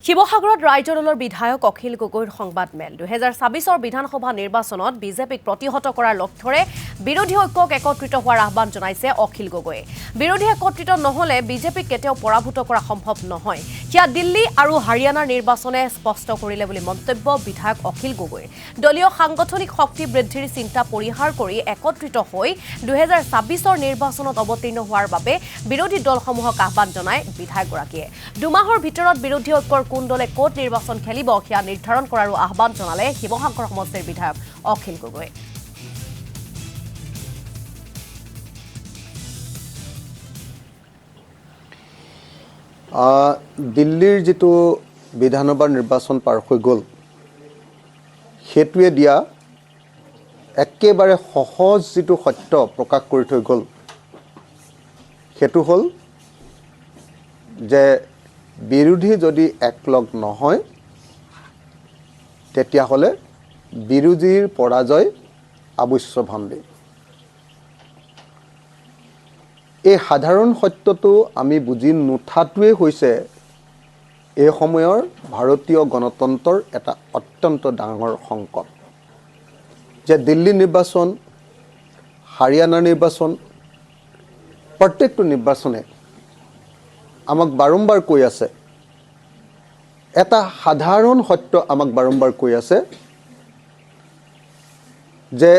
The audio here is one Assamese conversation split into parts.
শিৱসাগৰত ৰাজ্য দলৰ বিধায়ক অখিল গগৈৰ সংবাদমেল 2024 বিধানসভা নিৰ্বাচনত বিজেপিক প্ৰতিহত কৰাৰ লক্ষ্যৰে বিৰোধী ঐক্যক একত্ৰিত হোৱাৰ আহ্বান জনাইছে অখিল গগৈয়ে বিৰোধী একত্ৰিত নহলে বিজেপিক কেতিয়াও পৰাভূত কৰা সম্ভৱ নহয় কিয়া দিল্লী আৰু হাৰিয়ানাৰ নিৰ্বাচনে স্পষ্ট কৰিলে বুলি মন্তব্য বিধায়ক অখিল গগৈৰ দলীয় সাংগঠনিক শক্তি বৃদ্ধিৰ চিন্তা পৰিহাৰ কৰি একত্ৰিত হৈ 2024 নিৰ্বাচনত অৱতীৰ্ণ হোৱাৰ বাবে বিৰোধী দলসমূহক আহ্বান জনায় বিধায়কগৰাকীয়ে দুমাহৰ ভিতৰত বিৰোধী ঐক্যৰ কোন দলে ক'ত নিৰ্বাচন খেলিব সেয়া নিৰ্ধাৰণ কৰাৰো আহ্বান জনালে শিৱসাগৰ সমষ্টিৰ বিধায়ক অখিল গগৈ দিল্লীৰ যেটো বিধানসভা নিৰ্বাচন পাৰ হৈ গ'ল হেতুৱে দিয়া একেবাৰে সহজ যেটো সত্য প্ৰকাশ কৰি থৈ গ'ল হেতু হ'ল যে বিৰোধী যদি একলগ নহয় তেতিয়া হলে বিৰোধীৰ পৰাজয় অৱশ্যভাম্বী এই সাধাৰণ সত্যটো আমি বুজি নুঠাটোৱে হৈছে এই সময়ৰ ভাৰতীয় গণতন্ত্ৰৰ এটা অত্যন্ত ডাঙৰ সংকট যে দিল্লী নিৰ্বাচন হাৰিয়ানা নিৰ্বাচন প্ৰত্যেকটো নিৰ্বাচনে আমাক বাৰম্বাৰ কৈ আছে এটা সাধাৰণ সত্য আমাক বাৰম্বাৰ কৈ আছে যে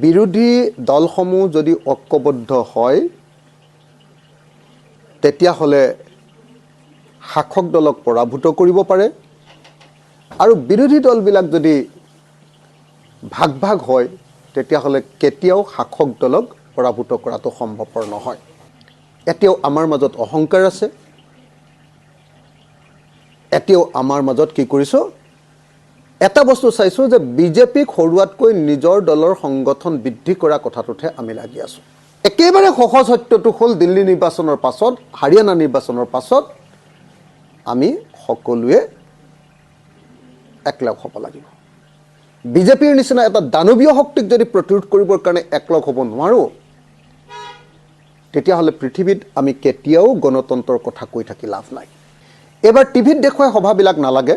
বিৰোধী দলসমূহ যদি ঐক্যবদ্ধ হয় তেতিয়া হলে শাসক দলক পৰাভূত কৰিব পাৰে আৰু বিৰোধী দলবিলাক যদি ভাগ ভাগ হয় তেতিয়া হলে কেতিয়াও শাসক দলক পৰাভূত কৰাটো সম্ভৱপৰ নহয় এতিয়াও আমাৰ মাজত অহংকাৰ আছে এতিয়াও আমাৰ মাজত কি কৰিছো এটা বস্তু চাইছো যে বিজেপিক হৰুৱাতকৈ নিজৰ দলৰ সংগঠন বৃদ্ধি কৰা কথাটোতে আমি লাগি আছো একেবাৰে সহজ সত্যটো হ'ল দিল্লী নিৰ্বাচনৰ পাছত হাৰিয়ানা নিৰ্বাচনৰ পাছত আমি সকলোৱে একলগ হ'ব লাগিব বিজেপিৰ নিচিনা এটা দানৱীয় শক্তিক যদি প্ৰতিৰোধ কৰিবৰ কাৰণে একলগ হ'ব নোৱাৰো তেতিয়া হলে পৃথিৱীত আমি কেতিয়াও গণতন্ত্ৰৰ কথা কৈ থাকি লাভ নাই এবাৰ টিভিত দেখুৱাই সভাবিলাক নালাগে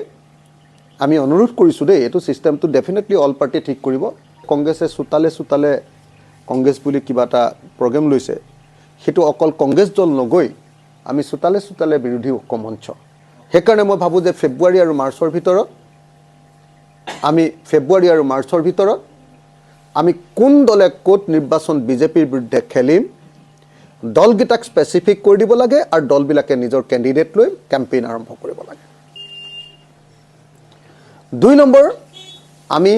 আমি অনুৰোধ কৰিছো দেই এটো সিস্টেমটো ডেফিনেটলি অল পাৰ্টি ঠিক কৰিব কংগ্ৰেছে সুতালে কংগ্ৰেছ বুলি কিবা এটা প্ৰগ্ৰাম লৈছে হেতু অকল কংগ্ৰেছ দল নগৈ আমি সুতালে বিৰোধী ঐক্য মঞ্চ হেকাৰণে মই ভাবো যে ফেব্ৰুৱাৰী আৰু মাৰ্চৰ ভিতৰত আমি কোন দলে ক'ত নিৰ্বাচন বিজেপিৰ বিৰুদ্ধে খেলিম দলগিটাক স্পেসিফিক কৰি দিব লাগে আৰু দলবিলাকে নিজৰ ক্যান্ডিডেট লৈ ক্যাম্পেইন আৰম্ভ কৰিব লাগে 2 নম্বৰ আমি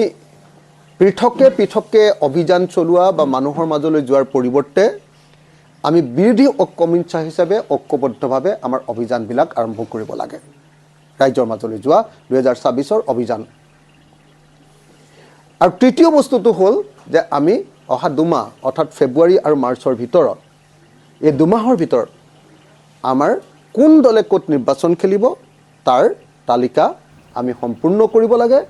পৃথকে অভিযান চলোৱা বা মানুহৰ মাজলৈ যোৱাৰ পৰিৱৰ্তে আমি বিৰোধী ঐক্যমঞ্চ হিচাপে ঐক্যবদ্ধভাৱে আমাৰ অভিযানবিলাক আৰম্ভ কৰিব লাগে ৰাজ্যৰ মাজলৈ যোৱা 2024 অভিযান আৰু তৃতীয় বস্তুটো হ'ল যে আমি অহা 2 মাহ অৰ্থাৎ ফেব্ৰুৱাৰী আৰু মাৰ্চৰ ভিতৰত এই 2 মাহৰ ভিতৰত আমাৰ কোন দলে ক'ত নিৰ্বাচন খেলিব তাৰ তালিকা আমি সম্পূৰ্ণ কৰিব লাগে